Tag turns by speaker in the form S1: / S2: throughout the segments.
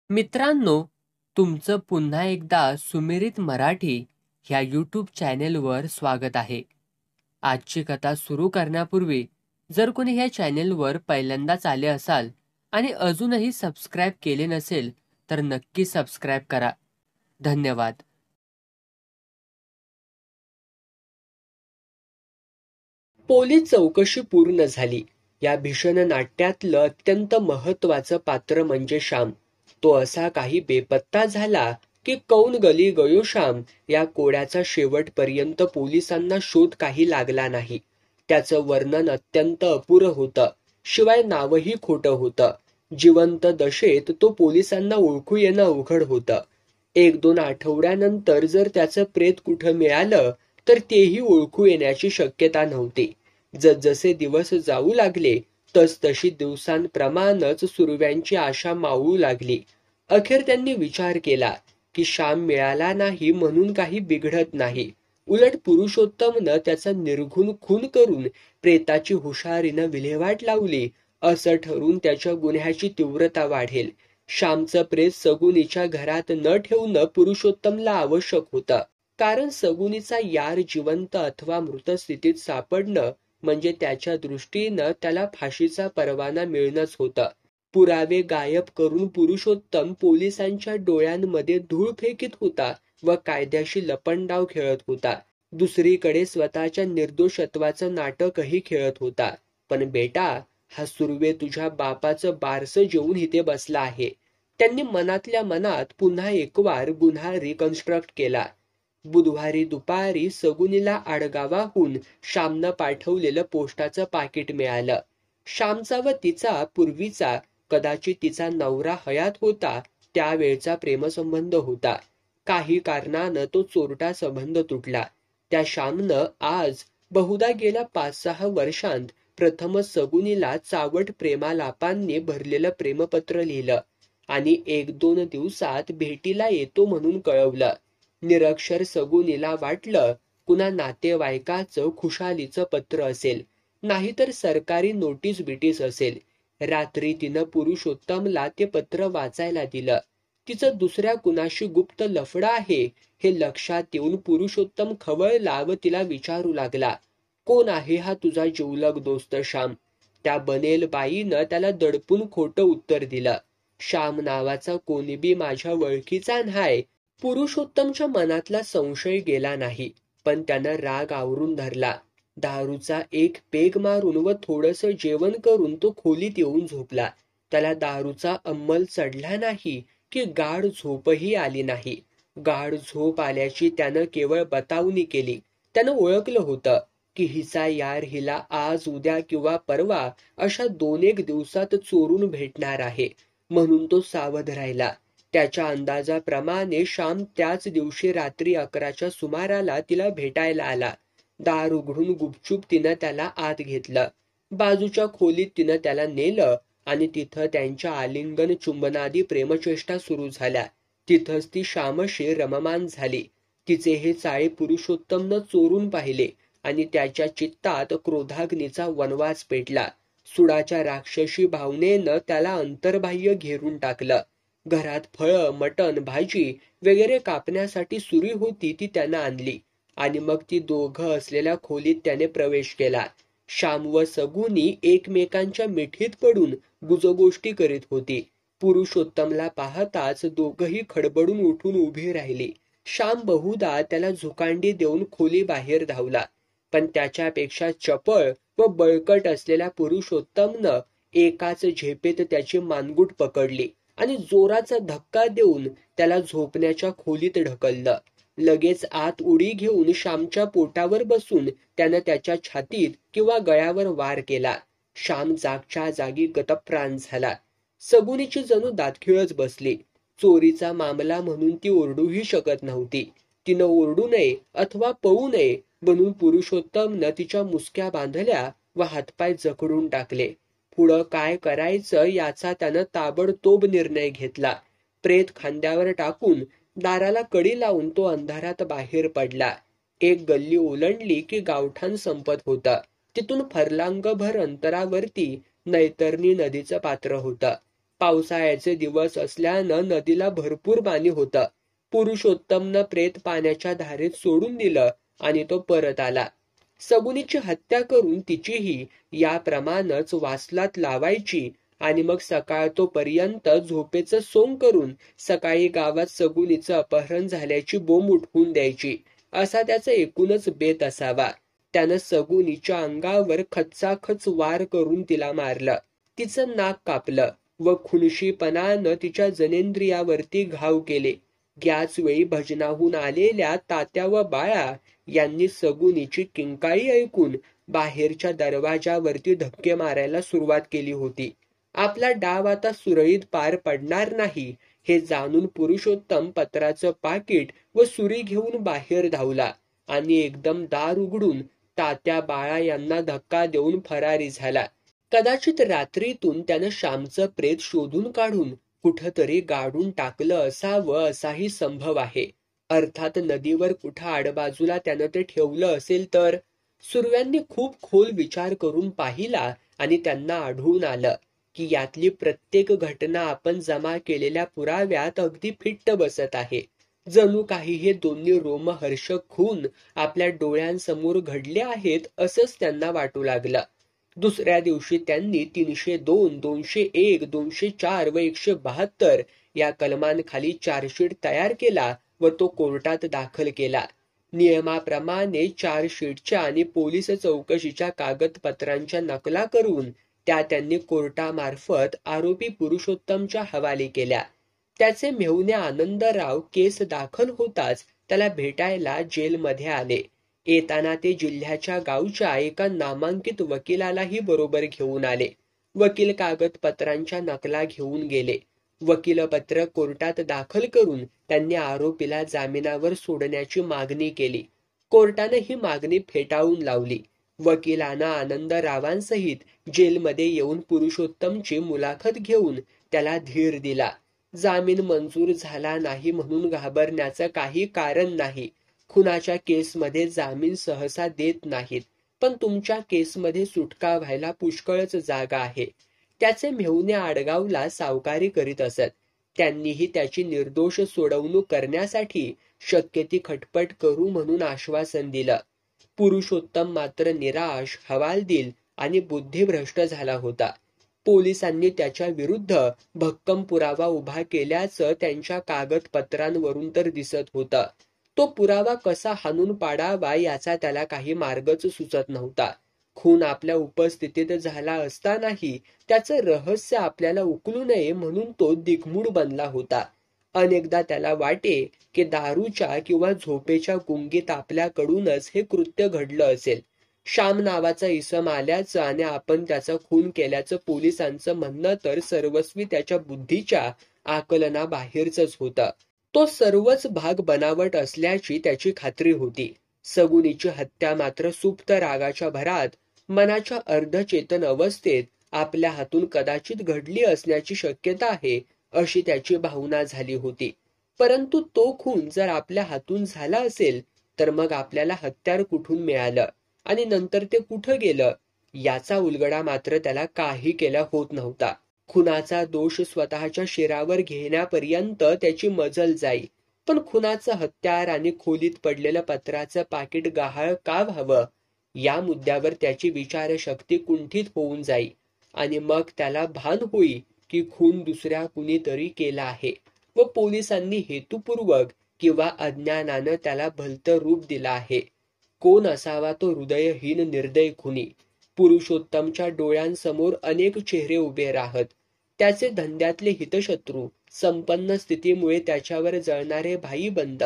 S1: मित्रांनो, तुमचं पुन्हा एकदा सुमिरित मराठी ह्या यूट्यूब चॅनेलवर स्वागत आहे. आजची कथा सुरू करण्यापूर्वी जर कोणी ह्या चॅनेलवर पहिल्यांदाच आले असाल आणि अजूनही सबस्क्राईब केले नसेल तर नक्की सबस्क्राईब करा. धन्यवाद. पोलीस चौकशी पूर्ण झाली. या भीषण नाट्यातलं अत्यंत महत्वाचं पात्र म्हणजे श्याम. तो असा काही बेपत्ता झाला की कौन गली गयो श्याम या कोड्याचा शेवटपर्यंत पोलिसांना शोध काही लागला नाही. त्याचं वर्णन अत्यंत अपुरं होतं. शिवाय नावही खोटं होतं. जिवंत दशेत तो पोलिसांना ओळखू येणं अवघड होतं. 1-2 आठवड्यानंतर जर त्याचं प्रेत कुठं मिळालं तर तेही ओळखू येण्याची शक्यता नव्हती. जसजसे दिवस जाऊ लागले तसतशी दिवसांप्रमाणच सुरव्यांची आशा मावळू लागली. अखेर त्यांनी विचार केला की श्याम मिळाला नाही म्हणून काही बिघडत नाही. उलट पुरुषोत्तमनं त्याचा निर्घुण खून करून प्रेताची हुशारीनं विल्हेवाट लावली असं ठरून त्याच्या गुन्ह्याची तीव्रता वाढेल. श्यामचं प्रेत सगुनीच्या घरात न ठेवणं पुरुषोत्तमला आवश्यक होतं. कारण सगुनीचा यार जिवंत अथवा मृत स्थितीत सापडणं म्हणजे त्याच्या दृष्टीनं त्याला फाशीचा परवाना मिळणंच होतं. पुरावे गायब करून पुरुषोत्तम पोलिसांच्या डोळ्यांमध्ये धूळ फेकीत होता व कायद्याशी लपंडाव खेळत होता. दुसरीकडे स्वतःच्या निर्दोषत्वाचं नाटकही खेळत होता. पण बेटा, हा सुर्वे तुझ्या बापाचं बारसं जेवून इथे बसला आहे. त्यांनी मनातल्या मनात पुन्हा एकवार गुन्हा रिकन्स्ट्रक्ट केला. बुधवारी दुपारी सगुनीला आडगावाहून श्यामनं पाठवलेलं पोस्टाचं पाकिट मिळालं. श्यामचा व तिचा पूर्वीचा, कदाचित तिचा नवरा हयात होता त्यावेळचा प्रेमसंबंध होता. काही कारणानं तो चोरटा संबंध तुटला. त्या श्यामनं आज बहुधा गेल्या 5-6 वर्षांत प्रथमच सगुनीला चावट प्रेमालापांनी भरलेलं प्रेमपत्र लिहिलं आणि 1-2 दिवसात भेटीला येतो म्हणून कळवलं. निरक्षर सगुनीला वाटलं कुणा नातेवाईकाचं खुशालीचं पत्र असेल, नाहीतर सरकारी नोटीस बिटीस असेल. रात्री तिनं पुरुषोत्तमला ते पत्र वाचायला दिलं. तिचं दुसऱ्या कुणाशी गुप्त लफडं आहे हे लक्षात येऊन पुरुषोत्तम खवळला व तिला विचारू लागला, कोण आहे हा तुझा जिवलग दोस्त श्याम? त्या बनेल बाईनं त्याला दडपून खोटं उत्तर दिलं. श्याम नावाचा कोणी बी माझ्या ओळखीचा न्हाय. पुरुषोत्तमच्या मनातला संशय गेला नाही, पण त्यानं राग आवरून धरला. दारूचा एक पेग मारून व थोडंसं जेवण करून तो खोलीत येऊन झोपला. त्याला दारूचा अंमल चढला नाही की गाढ झोपही आली नाही. गाढ झोप आल्याची त्यानं केवळ बतावणी केली. त्यानं ओळखलं होतं की हिचा यार हिला आज उद्या किंवा परवा अशा 2-1 दिवसात चोरून भेटणार आहे. म्हणून तो सावध राहिला. त्याच्या अंदाजाप्रमाणे श्याम त्याच दिवशी रात्री 11च्या सुमाराला तिला भेटायला आला. दार उघडून गुपचूप तिनं त्याला आत घेतलं. बाजूच्या खोलीत तिनं त्याला नेलं आणि तिथं त्यांच्या आलिंगन चुंबनादी प्रेमचेष्टा सुरू झाल्या. तिथंच ती श्यामशी रममाण झाली. तिचे हे चाळे पुरुषोत्तमनं चोरून पाहिले आणि त्याच्या चित्तात क्रोधाग्नीचा वनवास पेटला. सुडाच्या राक्षसी भावनेनं त्याला अंतर्बाह्य घेरून टाकलं. घरात फळं, मटण, भाजी वगैरे कापण्यासाठी सुरी होती ती त्यानं आणली आणि मग ती दोघं असलेल्या खोलीत त्याने प्रवेश केला. श्याम व सगुनी एकमेकांच्या मिठीत पडून गुजगोष्टी करीत होती. पुरुषोत्तमला पाहताच दोघंही खडबडून उठून उभी राहिली. श्याम बहुधा त्याला झुकांडी देऊन खोली बाहेर धावला, पण त्याच्यापेक्षा चपळ व बळकट असलेल्या पुरुषोत्तमनं एकाच झेपेत त्याची मानगूट पकडली आणि जोराचा धक्का देऊन त्याला झोपण्याच्या खोलीत ढकललं. लगेच आत उडी घेऊन श्यामच्या पोटावर बसून त्यानं त्याच्या छातीत किंवा गळ्यावर वार केला. श्याम जागच्या जागी गतप्राण झाला. सगुनीची जणू दातखिळच बसली. चोरीचा मामला म्हणून ती ओरडूही शकत नव्हती. तिनं ओरडू नये अथवा पळू नये म्हणून पुरुषोत्तमनं तिच्या मुसक्या बांधल्या व हातपाय जखडून टाकले. पुढं काय करायचं याचा त्यानं ताबडतोब निर्णय घेतला. प्रेत खांद्यावर टाकून दाराला कडी लावून तो अंधारात बाहेर पडला. एक गल्ली ओलांडली की गावठाण संपत होतं. तिथून फरलांगभर अंतरावरती नैतरणी नदीचं पात्र होतं. पावसाळ्याचे दिवस असल्यानं नदीला भरपूर पाणी होतं. पुरुषोत्तमनं प्रेत पाण्याच्या धारेत सोडून दिलं आणि तो परत आला. सगुनीची हत्या करून तिचीही याप्रमाणेच वासलात लावायची आणि मग सकाळ तो पर्यंत झोपेचं सोंग करून सकाळी गावात सगुनीचं अपहरण झाल्याची बोंब उठवून द्यायची, असा त्याचा एकूणच बेत असावा. त्यानं सगुनीच्या अंगावर खच्चाखच वार करून तिला मारलं. तिचं नाक कापलं व खुनशीपणानं तिच्या जनेंद्रियावरती घाव केले. याच वेळी भजनाहून आलेल्या तात्या व बाळा यांनी सगुनीची किंकाळी ऐकून बाहेरच्या दरवाजावरती धक्के मारायला सुरुवात केली होती. आपला डाव आता सुरळीत पार पडणार नाही हे जाणून पुरुषोत्तम पत्राचं पाकिट व सुरी घेऊन बाहेर धावला आणि एकदम दार उघडून तात्या बाळा यांना धक्का देऊन फरारी झाला. कदाचित रात्रीतून त्यानं श्यामचं प्रेत शोधून काढून कुठंतरी गाडून टाकलं असावं असाही संभव आहे. अर्थात नदीवर कुठं आडबाजूला त्यानं ते ठेवलं असेल तर. सुर्व्यांनी खूप खोल विचार करून पाहिला आणि त्यांना आढळून आलं की यातली प्रत्येक घटना आपण जमा केलेल्या पुराव्यात अगदी फिट्ट बसत आहे. जणू काही हे दोन्ही रोमहर्षक खून आपल्या डोळ्यांसमोर घडले आहेत असंच त्यांना वाटू लागलं. दुसऱ्या दिवशी त्यांनी 302, 201, 204 व 172 या कलमांखाली चार्जशीट तयार केला व तो कोर्टात दाखल केला. नियमाप्रमाणे चार्जशीटच्या आणि पोलीस चौकशीच्या कागदपत्रांच्या नकला करून त्या त्यांनी कोर्टामार्फत आरोपी पुरुषोत्तमच्या हवाली केल्या. त्याचे मेहुणे आनंदराव केस दाखल होताच त्याला भेटायला जेलमध्ये आले. येताना ते जिल्ह्याच्या गावच्या एका नामांकित वकिलालाही बरोबर घेऊन आले. वकील कागदपत्रांच्या नकला घेऊन गेले. वकीलपत्र कोर्टात दाखल करून त्यांनी आरोपीला जामिनावर सोडण्याची मागणी केली. कोर्टाने ही मागणी फेटाळून लावली. वकिलानं आनंदरावांसहित जेलमध्ये येऊन पुरुषोत्तमची मुलाखत घेऊन त्याला धीर दिला. जामीन मंजूर झाला नाही म्हणून घाबरण्याचं काही कारण नाही. खुनाच्या केसमध्ये जामीन सहसा देत नाहीत, पण तुमच्या केसमध्ये सुटका व्हायला पुष्कळच जागा आहे. त्याचे मेहुणे आडगावला सावकारी करीत असत. त्यांनीही त्याची निर्दोष सोडवणूक करण्यासाठी शक्य ती खटपट करू म्हणून आश्वासन दिलं. पुरुषोत्तम मात्र निराश, हवालदिल आणि बुद्धिभ्रष्ट झाला होता. पोलिसांनी त्याच्या विरुद्ध भक्कम पुरावा उभा केल्याचं त्यांच्या कागदपत्रांवरून तर दिसत होतं. तो पुरावा कसा हाणून पाडावा याचा त्याला काही मार्गच सुचत नव्हता. खून आपल्या उपस्थितीत झाला असतानाही त्याचं रहस्य आपल्याला उकलू नये म्हणून तो दिग्मूढ बनला होता. अनेकदा त्याला वाटे की दारूच्या किंवा झोपेच्या गुंगीत आपल्याकडूनच हे कृत्य घडलं असेल. श्याम नावाचा इसम आल्याचं आणि आपण त्याचा खून केल्याचं पोलिसांचं म्हणणं तर सर्वस्वी त्याच्या बुद्धीच्या आकलनाबाहेरच होतं. तो सर्वच भाग बनावट असल्याची त्याची खात्री होती. सगुनीची हत्या मात्र सुप्त रागाच्या भरात मनाच्या अर्धचेतन अवस्थेत आपल्या हातून कदाचित घडली असण्याची शक्यता आहे अशी त्याची भावना झाली होती. परंतु तो खून जर आपल्या हातून झाला असेल तर मग आपल्याला हत्यार कुठून मिळालं आणि नंतर ते कुठं गेलं याचा उलगडा मात्र त्याला काही केला होत नव्हता. खुनाचा दोष स्वतःच्या शिरावर घेण्यापर्यंत त्याची मजल जाई, पण खुनाचं हत्यार आणि खोलीत पडलेलं पत्राचं पाकिट गहाळ का व्हावं या मुद्द्यावर त्याची विचारशक्ती कुंठित होऊन जाई आणि मग त्याला भान होई की खून दुसऱ्या कुणीतरी केला आहे व पोलिसांनी हेतुपूर्वक किंवा अज्ञानानं त्याला भलतं रूप दिलं आहे. कोण असावा तो हृदयहीन निर्दय खुनी? पुरुषोत्तमच्या डोळ्यांसमोर अनेक चेहरे उभे राहत. त्याचे धंद्यातले हितशत्रू, संपन्न स्थितीमुळे त्याच्यावर जळणारे भाईबंद,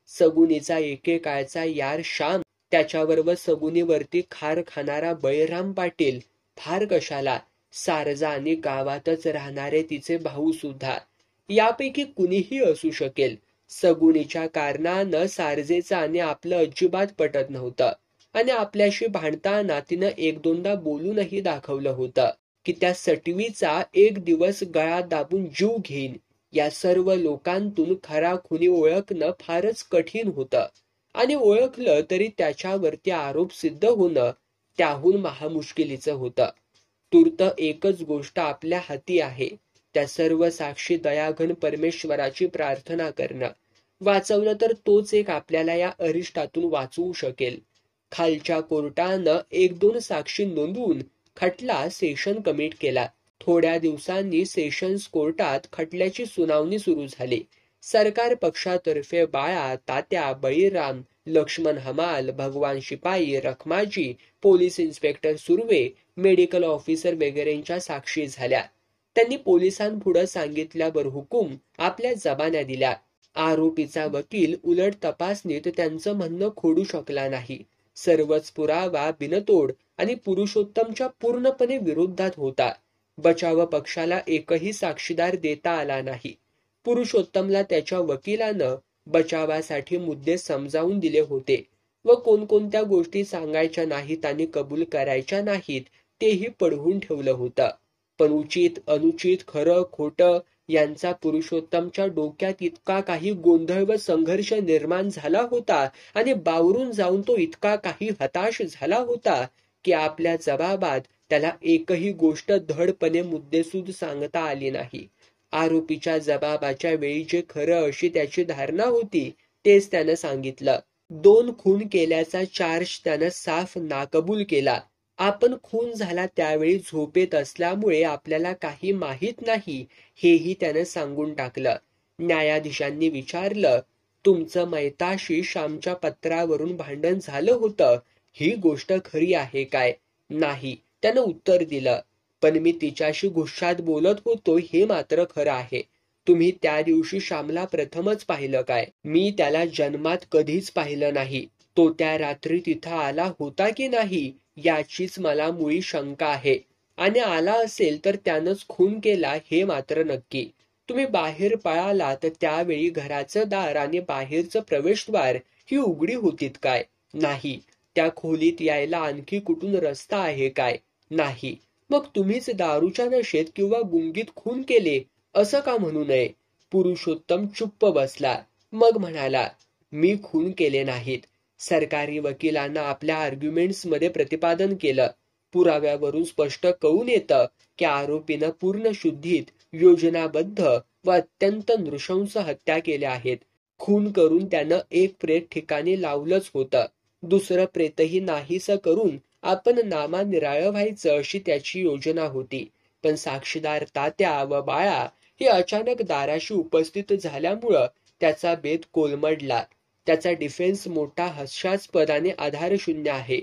S1: सगुनीचा एकेकाळचा यार श्याम, त्याच्यावर व सगुनीवरती खार खाणारा बळीराम पाटील, फार कशाला सारजा आणि गावातच राहणारे तिचे भाऊ सुद्धा. यापैकी कुणीही असू शकेल. सगुनीच्या कारणानं सारजेचं आणि आपलं अजिबात पटत नव्हतं आणि आपल्याशी भांडताना तिनं एक दोनदा बोलूनही दाखवलं होतं की त्या सटवीचा एक दिवस गळा दाबून जीव घेईन. या सर्व लोकांतून खरा खुनी ओळखणं फारच कठीण होतं आणि ओळखलं तरी त्याच्यावरती आरोप सिद्ध होणं त्याहून महामुश्किलीचं होतं. तूर्त एकच गोष्ट आपल्या हाती आहे त्या सर्व साक्षी दयाघन परमेश्वराची प्रार्थना करणं. वाचवलं तर तोच एक आपल्याला या अरिष्टातून वाचवू शकेल. खालच्या कोर्टानं 1-2 साक्षी नोंदवून खटला सेशन कमिट केला. थोड्या दिवसांनी सेशन्स कोर्टात खटल्याची सुनावणी सुरू झाली. सरकार पक्षातर्फे बाळा, तात्या, बळीराम, लक्ष्मण हमाल, भगवान शिपाई, Rakhmaji, police inspector Surve, medical officer वगैरेंच्या साक्षी झाल्या. त्यांनी पोलिसांपुढे सांगितल्यावर हुकूम आपल्या जबान्या दिल्या. आरोपीचा वकील उलट तपासणीत त्यांचं म्हणणं खोडू शकला नाही. सर्वच पुरावा बिनतोड आणि पुरुषोत्तमच्या पूर्णपणे विरोधात होता. बचाव पक्षाला एकही साक्षीदार देता आला नाही. पुरुषोत्तमला त्याच्या वकिलानं बचावासाठी मुद्दे समजावून दिले होते व कोणकोणत्या गोष्टी सांगायच्या नाहीत आणि कबूल करायच्या नाहीत तेही पडवून ठेवलं होतं. पण उचित अनुचित, खरं खोटं यांचा पुरुषोत्तमच्या डोक्यात इतका काही गोंधळ व संघर्ष निर्माण झाला होता आणि बावरून जाऊन तो इतका काही हताश झाला होता की आपल्या जबाबात त्याला एकही गोष्ट धडपणे मुद्देसूद सांगता आली नाही. आरोपीच्या जबाबाच्या वेळी जे खरं अशी त्याची धारणा होती तेच त्यानं सांगितलं. 2 खून केल्याचा चार्ज त्यानं साफ नाकबूल केला. आपण खून झाला त्यावेळी झोपेत असल्यामुळे आपल्याला काही माहीत नाही हेही त्यानं सांगून टाकलं. न्यायाधीशांनी विचारलं, तुमचं मैताशी श्यामच्या पत्रावरून भांडण झालं होतं, ही गोष्ट खरी आहे काय? नाही, त्यानं उत्तर दिलं. पण मी तिच्याशी गुस्सात बोलत होतो हे मात्र खरं आहे. तुम्ही त्या दिवशी श्यामला प्रथमच पाहिलं काय? मी त्याला जन्मात कधीच पाहिलं नाही. तो त्या रात्री तिथं आला होता की नाही याचीच मला मुळी शंका आहे. आणि आला असेल तर त्यानंच खून केला हे मात्र नक्की. तुम्ही बाहेर पळालात त्यावेळी घराचं दार आणि बाहेरचं प्रवेशद्वार ही उघडी होतीत काय? नाही. त्या खोलीत यायला आणखी कुठून रस्ता आहे काय? नाही. मग तुम्हीच दारूच्या नशेत किंवा गुंगीत खून केले असं का म्हणू नये? पुरुषोत्तम चुप्प बसला. मग म्हणाला, मी खून केले नाहीत. सरकारी वकिलांना आपल्या आर्ग्युमेंट्स मध्ये प्रतिपादन केलं. पुराव्यावरून स्पष्ट कळून येतं की आरोपीनं पूर्ण शुद्धीत, योजनाबद्ध व अत्यंत नृशंस हत्या केल्या आहेत. खून करून त्यानं एक प्रेत ठिकाणी लावलंच होतं. दुसरं प्रेतही नाहीसं करून आपण नामानिराळं व्हायचं अशी त्याची योजना होती. पण साक्षीदार तात्या व बाळा हे अचानक दाराशी उपस्थित झाल्यामुळं त्याचा बेत कोलमडला. त्याचा डिफेन्स मोठा हास्यास्पद आणि आधारशून्य आहे.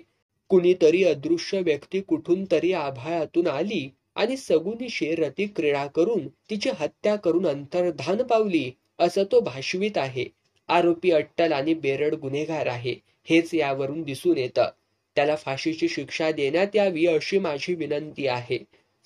S1: कुणीतरी अदृश्य व्यक्ती कुठून तरी आभाळातून आली आणि सगुनीशी रती क्रीडा करून तिची हत्या करून अंतर्धान पावली असं तो भाषवीत आहे. आरोपी अट्टल आणि बेरड गुन्हेगार आहे हेच यावरून दिसून येतं. त्याला फाशीची शिक्षा देण्यात यावी अशी माझी विनंती आहे.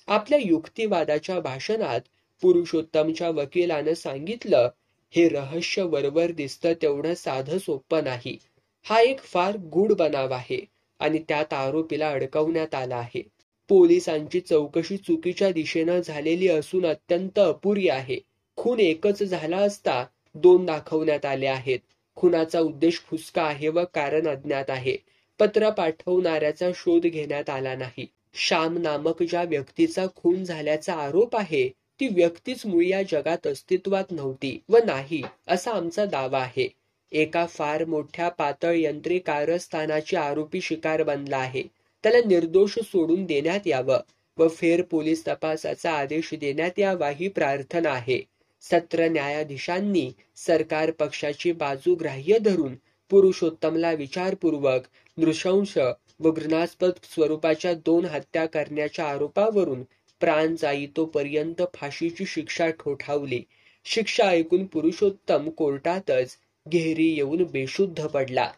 S1: आपल्या युक्तिवादाच्या भाषणात पुरुषोत्तमच्या वकिलानं सांगितलं, हे रहस्य वरवर दिसतं तेवढं साधं सोपं नाही. हा एक फार गूढ बनाव आहे आणि त्यात आरोपीला अडकवण्यात आला आहे. पोलिसांची चौकशी चुकीच्या दिशेनं झालेली असून अत्यंत अपुरी आहे. खून एकच झाला असता 2 दाखवण्यात आले आहेत. खुनाचा उद्देश फुसका आहे व कारण अज्ञात आहे. पत्र पाठवणाऱ्याचा शोध घेण्यात आला नाही. श्याम नामक ज्या व्यक्तीचा खून झाल्याचा आरोप आहे ती व्यक्तीच मुळी या जगात अस्तित्वात नव्हती व नाही असा आमचा दावा आहे. एका फार मोठ्या पातळ यंत्री कारस्थानाची आरोपी शिकार बनला आहे. त्याला निर्दोष सोडून देण्यात यावं व फेर पोलीस तपासाचा आदेश देण्यात यावा ही प्रार्थना आहे. सत्र न्यायाधीशांनी सरकार पक्षाची बाजू ग्राह्य धरून पुरुषोत्तमला विचारपूर्वक नृशंस व घृणास्पद स्वरूपाच्या 2 हत्या करण्याच्या आरोपावरून प्राण जाईतोपर्यंत फाशीची शिक्षा ठोठावली. शिक्षा ऐकून पुरुषोत्तम कोर्टातच घेरी येऊन बेशुद्ध पडला.